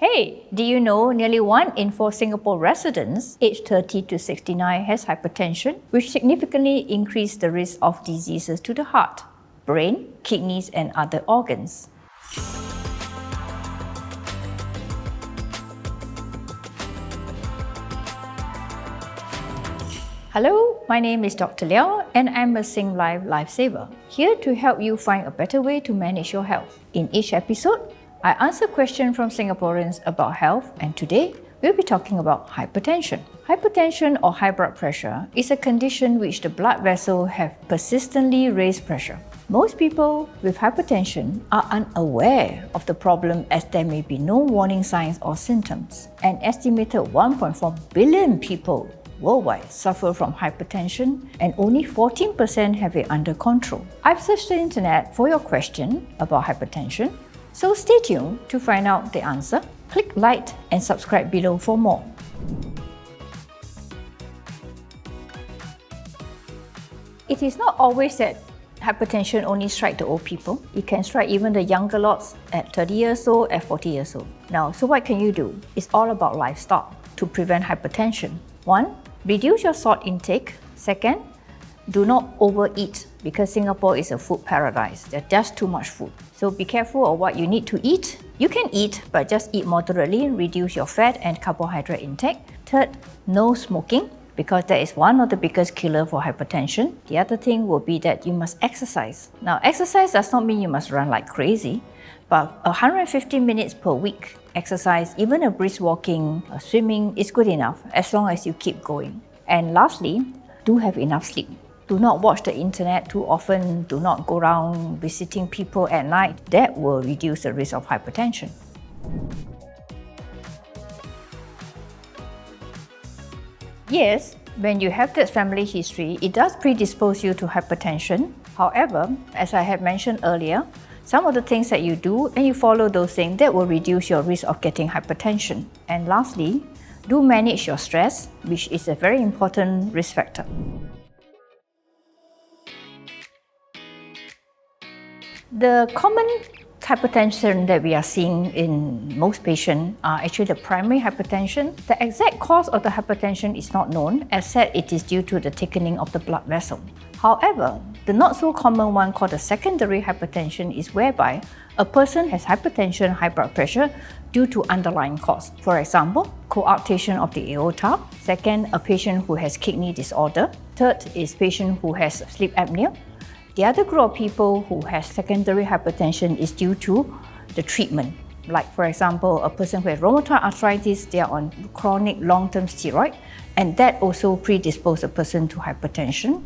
Hey, do you know nearly 1 in 4 Singapore residents aged 30 to 69 has hypertension, which significantly increases the risk of diseases to the heart, brain, kidneys, and other organs. Hello, my name is Dr. Leow and I'm a Singlife lifesaver, here to help you find a better way to manage your health. In each episode, I answer questions from Singaporeans about health, and today we'll be talking about hypertension. Hypertension or high blood pressure is a condition which the blood vessels have persistently raised pressure. Most people with hypertension are unaware of the problem as there may be no warning signs or symptoms. An estimated 1.4 billion people worldwide suffer from hypertension and only 14% have it under control. I've searched the internet for your question about hypertension, so stay tuned to find out the answer. Click like and subscribe below for more. It is not always that hypertension only strikes the old people. It can strike even the younger lots at 30 years old, at 40 years old. Now, so what can you do? It's all about lifestyle to prevent hypertension. 1. Reduce your salt intake. 2nd, do not overeat because Singapore is a food paradise. There's just too much food. So be careful of what you need to eat. You can eat, but just eat moderately, reduce your fat and carbohydrate intake. 3rd, no smoking, because that is one of the biggest killers for hypertension. The other thing will be that you must exercise. Now, exercise does not mean you must run like crazy, but 150 minutes per week exercise, even a brisk walking, swimming is good enough as long as you keep going. And lastly, do have enough sleep. Do not watch the internet too often. Do not go around visiting people at night. That will reduce the risk of hypertension. Yes, when you have that family history, it does predispose you to hypertension. However, as I had mentioned earlier, some of the things that you do and you follow those things, that will reduce your risk of getting hypertension. And lastly, do manage your stress, which is a very important risk factor. The common hypertension that we are seeing in most patients are actually the primary hypertension. The exact cause of the hypertension is not known, as said it is due to the thickening of the blood vessel. However, the not so common one called the secondary hypertension is whereby a person has hypertension, high blood pressure due to underlying cause. For example, coarctation of the aorta. 2nd, a patient who has kidney disorder. 3rd is patient who has sleep apnea. The other group of people who has secondary hypertension is due to the treatment. Like for example, a person who has rheumatoid arthritis, they are on chronic long-term steroid, and that also predisposes a person to hypertension.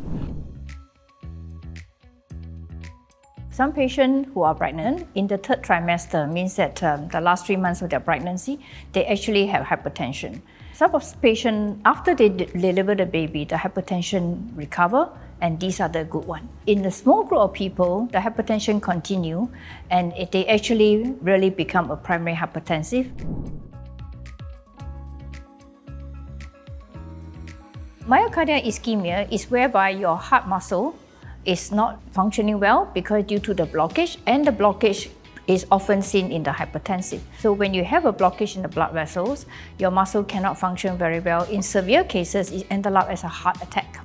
Some patients who are pregnant in the 3rd trimester means that the last 3 months of their pregnancy, they actually have hypertension. Some of patients, after they deliver the baby, the hypertension recover, and these are the good ones. In the small group of people, the hypertension continue, and they actually really become a primary hypertensive. Myocardial ischemia is whereby your heart muscle is not functioning well because due to the blockage, and the blockage is often seen in the hypertensive. So when you have a blockage in the blood vessels, your muscle cannot function very well. In severe cases, it ends up as a heart attack.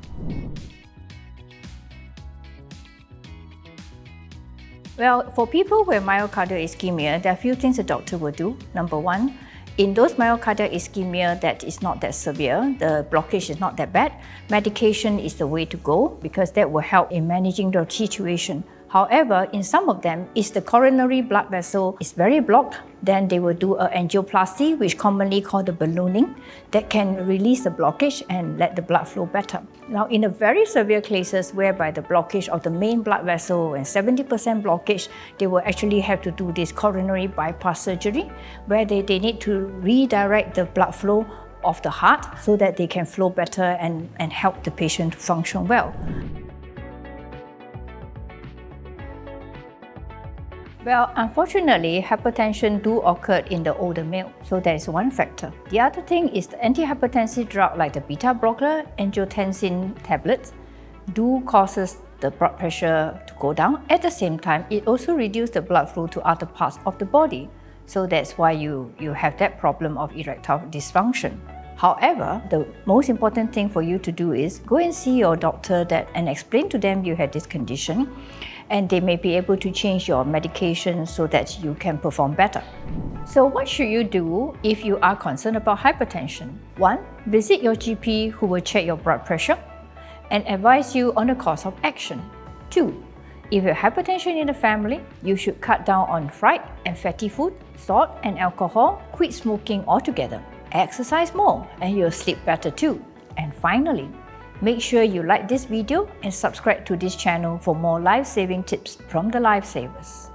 Well, for people who have myocardial ischemia, there are a few things the doctor will do. Number 1, in those myocardial ischemia that is not that severe, the blockage is not that bad, medication is the way to go because that will help in managing the situation. However, in some of them, if the coronary blood vessel is very blocked, then they will do an angioplasty, which commonly called the ballooning, that can release the blockage and let the blood flow better. Now, in the very severe cases whereby the blockage of the main blood vessel and 70% blockage, they will actually have to do this coronary bypass surgery, where they need to redirect the blood flow of the heart so that they can flow better and help the patient to function well. Well, unfortunately, hypertension do occur in the older male, so that is one factor. The other thing is the antihypertensive drug like the beta blocker, angiotensin tablets, do causes the blood pressure to go down. At the same time, it also reduces the blood flow to other parts of the body. So that's why you have that problem of erectile dysfunction. However, the most important thing for you to do is go and see your doctor and explain to them you had this condition, and they may be able to change your medication so that you can perform better. So what should you do if you are concerned about hypertension? 1. Visit your GP who will check your blood pressure and advise you on the course of action. 2. If you have hypertension in the family, you should cut down on fried and fatty food, salt and alcohol, quit smoking altogether. Exercise more and you'll sleep better too. And finally, make sure you like this video and subscribe to this channel for more life-saving tips from the LifeSavers.